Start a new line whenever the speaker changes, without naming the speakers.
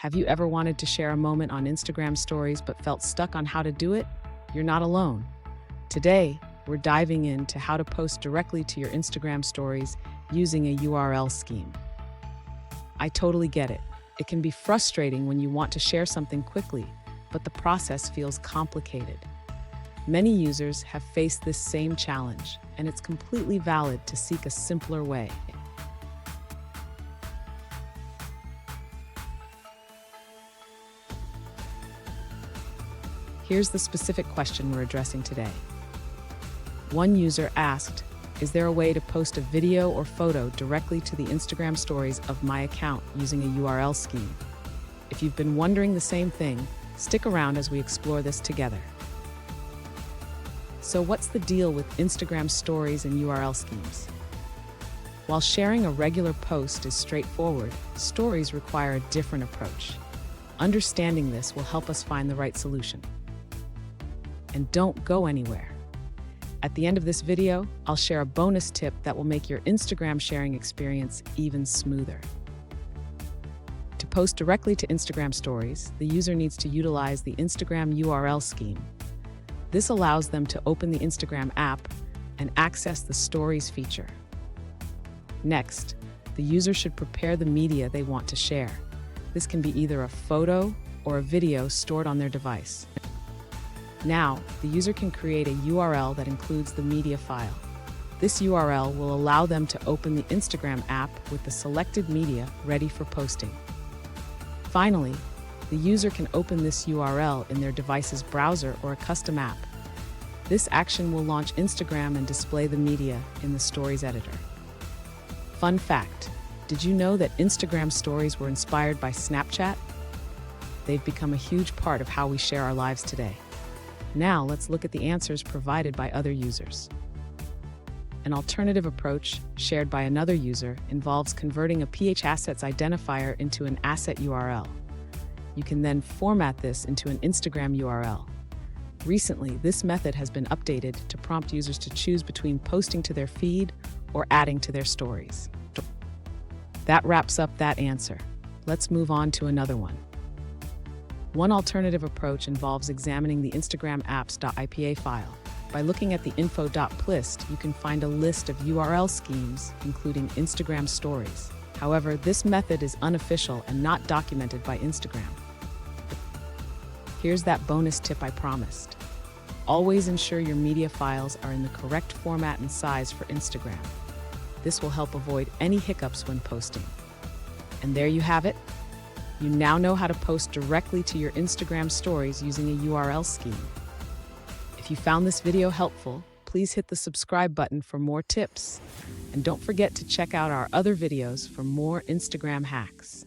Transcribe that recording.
Have you ever wanted to share a moment on Instagram stories but felt stuck on how to do it? You're not alone. Today, we're diving into how to post directly to your Instagram stories using a URL scheme. I totally get it. It can be frustrating when you want to share something quickly, but the process feels complicated. Many users have faced this same challenge, and it's completely valid to seek a simpler way. Here's the specific question we're addressing today. One user asked, "Is there a way to post a video or photo directly to the Instagram stories of my account using a URL scheme?" If you've been wondering the same thing, stick around as we explore this together. So what's the deal with Instagram stories and URL schemes? While sharing a regular post is straightforward, stories require a different approach. Understanding this will help us find the right solution. And don't go anywhere. At the end of this video, I'll share a bonus tip that will make your Instagram sharing experience even smoother. To post directly to Instagram stories, the user needs to utilize the Instagram URL scheme. This allows them to open the Instagram app and access the Stories feature. Next, the user should prepare the media they want to share. This can be either a photo or a video stored on their device. Now, the user can create a URL that includes the media file. This URL will allow them to open the Instagram app with the selected media ready for posting. Finally, the user can open this URL in their device's browser or a custom app. This action will launch Instagram and display the media in the Stories editor. Fun fact, did you know that Instagram stories were inspired by Snapchat? They've become a huge part of how we share our lives today. Now let's look at the answers provided by other users. An alternative approach, shared by another user, involves converting a PHAssets identifier into an asset URL. You can then format this into an Instagram URL. Recently, this method has been updated to prompt users to choose between posting to their feed or adding to their stories. That wraps up that answer. Let's move on to another one. One alternative approach involves examining the Instagram apps.ipa file. By looking at the info.plist, you can find a list of URL schemes, including Instagram stories. However, this method is unofficial and not documented by Instagram. Here's that bonus tip I promised. Always ensure your media files are in the correct format and size for Instagram. This will help avoid any hiccups when posting. And there you have it. You now know how to post directly to your Instagram stories using a URL scheme. If you found this video helpful, please hit the subscribe button for more tips. And don't forget to check out our other videos for more Instagram hacks.